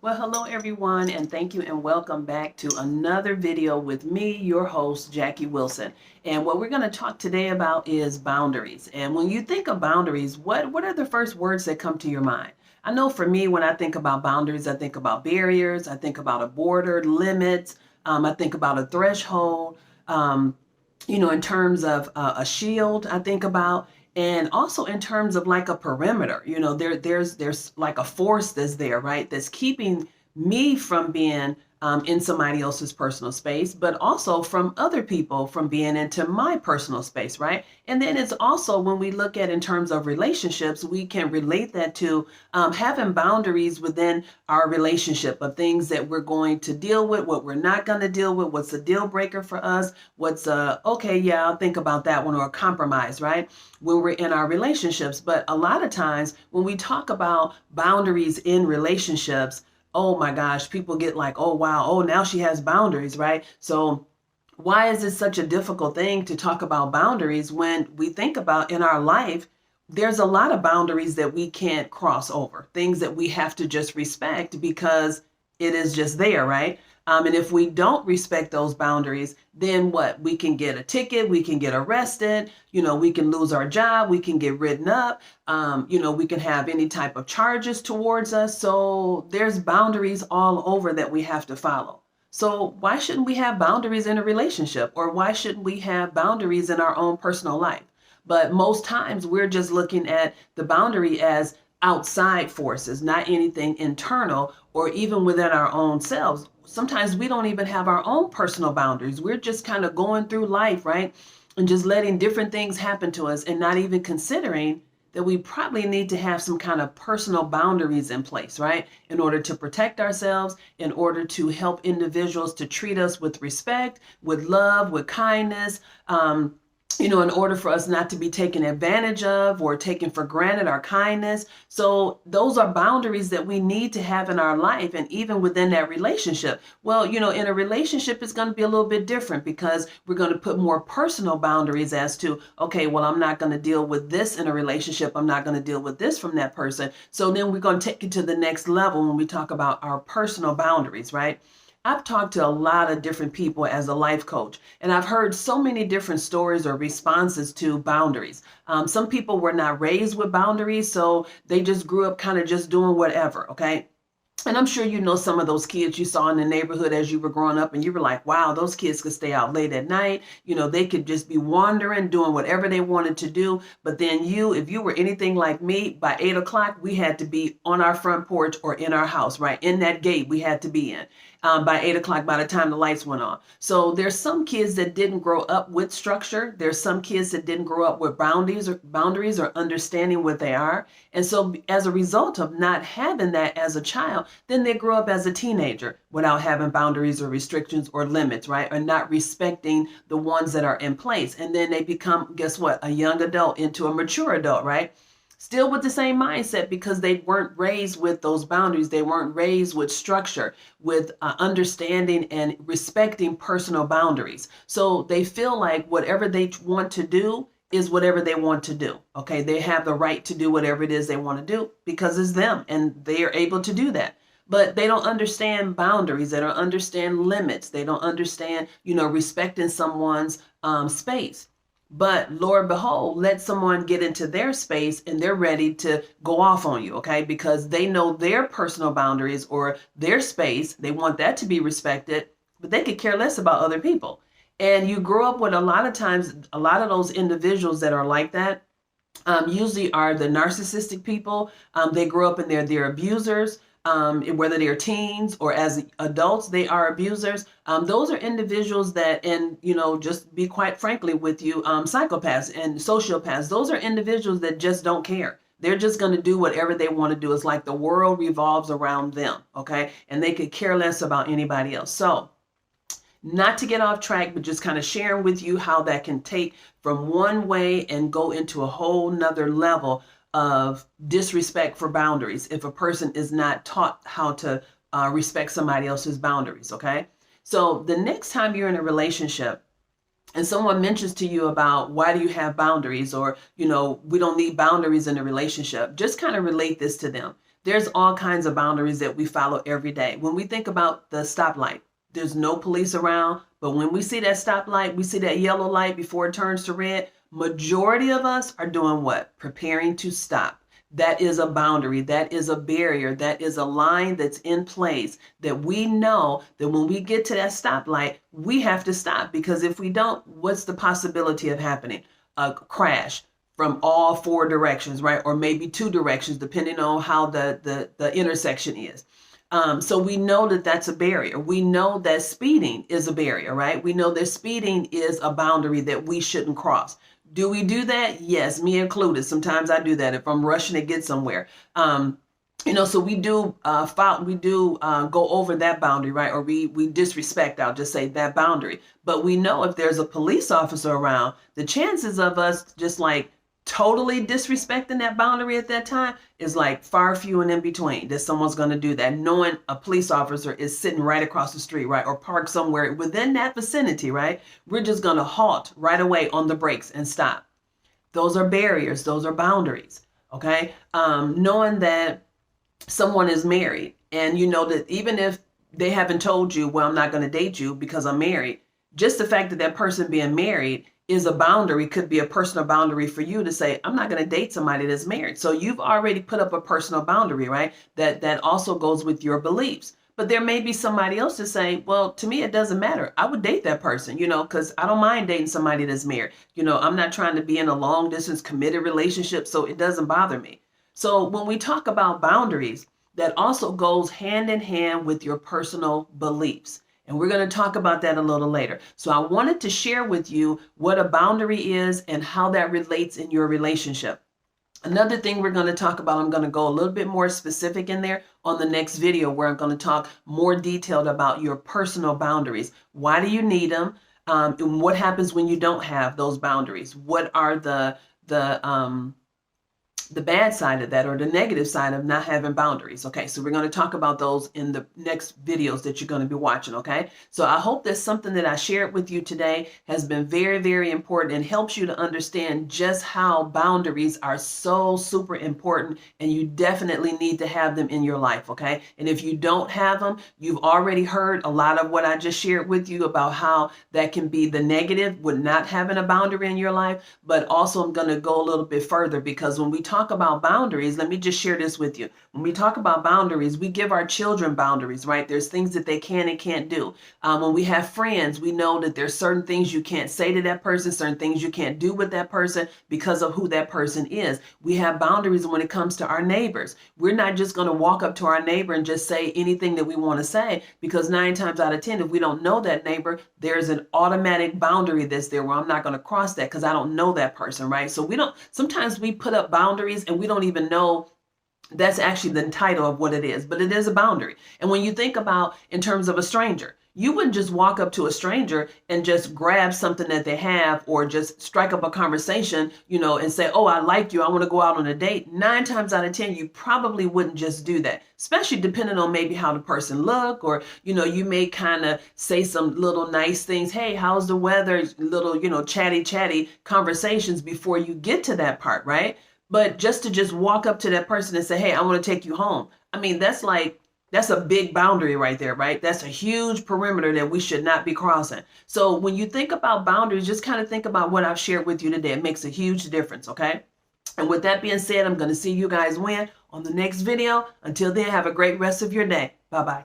Well, hello everyone, and thank you and welcome back to another video with me, your host, Jackie Wilson. And what we're going to talk today about is boundaries. And when you think of boundaries, what are the first words that come to your mind? I know for me, when I think about boundaries, I think about barriers, I think about a border, limits, I think about a threshold. Um, in terms of a shield, I think about, and also in terms of like a perimeter. There's like a force that's there, right? That's keeping me from being in somebody else's personal space, but also from other people from being into my personal space, right? And then it's also when we look at in terms of relationships, we can relate that to having boundaries within our relationship of things that we're going to deal with, what we're not going to deal with, what's a deal breaker for us, what's okay, yeah, I'll think about that one, or a compromise, right? When we're in our relationships. But a lot of times when we talk about boundaries in relationships, oh my gosh, people get like, oh wow, oh now she has boundaries, right? So why is it such a difficult thing to talk about boundaries when we think about in our life? There's a lot of boundaries that we can't cross over, things that we have to just respect because it is just there, right? And if we don't respect those boundaries, then what? We can get a ticket, we can get arrested, we can lose our job, we can get written up, we can have any type of charges towards us. So there's boundaries all over that we have to follow. So why shouldn't we have boundaries in a relationship, or why shouldn't we have boundaries in our own personal life? But most times we're just looking at the boundary as outside forces, not anything internal or even within our own selves. Sometimes we don't even have our own personal boundaries. We're just kind of going through life, right? And just letting different things happen to us and not even considering that we probably need to have some kind of personal boundaries in place, right? In order to protect ourselves, in order to help individuals to treat us with respect, with love, with kindness, in order for us not to be taken advantage of or taken for granted our kindness. So those are boundaries that we need to have in our life, and even within that relationship. Well, in a relationship, it's going to be a little bit different because we're going to put more personal boundaries as to, okay, well, I'm not going to deal with this in a relationship. I'm not going to deal with this from that person. So then we're going to take it to the next level when we talk about our personal boundaries, right? I've talked to a lot of different people as a life coach, and I've heard so many different stories or responses to boundaries. Some people were not raised with boundaries, so they just grew up kind of just doing whatever, okay? And I'm sure you know some of those kids you saw in the neighborhood as you were growing up, and you were like, wow, those kids could stay out late at night. They could just be wandering, doing whatever they wanted to do. But then if you were anything like me, by 8 o'clock, we had to be on our front porch or in our house, right? In that gate we had to be in. By 8 o'clock, by the time the lights went on. So there's some kids that didn't grow up with structure. There's some kids that didn't grow up with boundaries or understanding what they are. And so as a result of not having that as a child, then they grow up as a teenager without having boundaries or restrictions or limits, right? Or not respecting the ones that are in place. And then they become, guess what? A young adult into a mature adult, right? Still with the same mindset because they weren't raised with those boundaries. They weren't raised with structure, with understanding and respecting personal boundaries. So they feel like whatever they want to do is whatever they want to do. Okay. They have the right to do whatever it is they want to do because it's them and they are able to do that. But they don't understand boundaries. They don't understand limits. They don't understand, respecting someone's space. But Lord behold, let someone get into their space and they're ready to go off on you, okay? Because they know their personal boundaries or their space. They want that to be respected, but they could care less about other people. And you grow up with a lot of times, a lot of those individuals that are like that usually are the narcissistic people. They grow up and they're abusers. Whether they're teens or as adults, they are abusers. Those are individuals that, and just be quite frankly with you, psychopaths and sociopaths. Those are individuals that just don't care. They're just going to do whatever they want to do. It's like the world revolves around them, okay? And they could care less about anybody else. So not to get off track, but just kind of sharing with you how that can take from one way and go into a whole nother level of disrespect for boundaries if a person is not taught how to respect somebody else's boundaries, okay? So the next time you're in a relationship and someone mentions to you about why do you have boundaries, or, we don't need boundaries in a relationship, just kind of relate this to them. There's all kinds of boundaries that we follow every day. When we think about the stoplight, there's no police around, but when we see that stoplight, we see that yellow light before it turns to red, majority of us are doing what? Preparing to stop. That is a boundary. That is a barrier. That is a line that's in place that we know that when we get to that stoplight, we have to stop, because if we don't, what's the possibility of happening? A crash from all four directions, right? Or maybe two directions, depending on how the intersection is. So we know that that's a barrier. We know that speeding is a barrier, right? We know that speeding is a boundary that we shouldn't cross. Do we do that? Yes, me included. Sometimes I do that if I'm rushing to get somewhere. So we do go over that boundary, right? Or we disrespect, I'll just say, that boundary. But we know if there's a police officer around, the chances of us just like totally disrespecting that boundary at that time is like far few and in between that someone's going to do that, knowing a police officer is sitting right across the street, right? Or parked somewhere within that vicinity, right? We're just going to halt right away on the brakes and stop. Those are barriers. Those are boundaries. Okay. Knowing that someone is married, and you know that even if they haven't told you, well, I'm not going to date you because I'm married, just the fact that that person being married is a boundary, could be a personal boundary for you to say, I'm not going to date somebody that's married. So you've already put up a personal boundary, right? That also goes with your beliefs. But there may be somebody else to say, well, to me, it doesn't matter. I would date that person, because I don't mind dating somebody that's married. I'm not trying to be in a long distance committed relationship, so it doesn't bother me. So when we talk about boundaries, that also goes hand in hand with your personal beliefs. And we're going to talk about that a little later. So I wanted to share with you what a boundary is and how that relates in your relationship. Another thing we're going to talk about, I'm going to go a little bit more specific in there on the next video, where I'm going to talk more detailed about your personal boundaries. Why do you need them? And what happens when you don't have those boundaries? What are the bad side of that, or the negative side of not having boundaries? Okay, so we're going to talk about those in the next videos that you're going to be watching. Okay, so I hope that something that I shared with you today has been very, very important and helps you to understand just how boundaries are so super important, and you definitely need to have them in your life. Okay, and if you don't have them, you've already heard a lot of what I just shared with you about how that can be the negative with not having a boundary in your life. But also I'm going to go a little bit further, because when we talk about boundaries, let me just share this with you. When we talk about boundaries, we give our children boundaries, right? There's things that they can and can't do. When we have friends, we know that there's certain things you can't say to that person, certain things you can't do with that person because of who that person is. We have boundaries when it comes to our neighbors. We're not just going to walk up to our neighbor and just say anything that we want to say, because 9 times out of 10, if we don't know that neighbor, there's an automatic boundary that's there where I'm not going to cross that because I don't know that person, right? So sometimes we put up boundaries and we don't even know that's actually the title of what it is, but it is a boundary. And when you think about in terms of a stranger, you wouldn't just walk up to a stranger and just grab something that they have, or just strike up a conversation, and say, oh, I like you, I want to go out on a date. 9 times out of 10, you probably wouldn't just do that, especially depending on maybe how the person look, or, you may kind of say some little nice things. Hey, how's the weather? Little, chatty conversations before you get to that part, right? But just to walk up to that person and say, hey, I want to take you home. I mean, that's a big boundary right there, right? That's a huge perimeter that we should not be crossing. So when you think about boundaries, just kind of think about what I've shared with you today. It makes a huge difference, okay? And with that being said, I'm going to see you guys on the next video. Until then, have a great rest of your day. Bye-bye.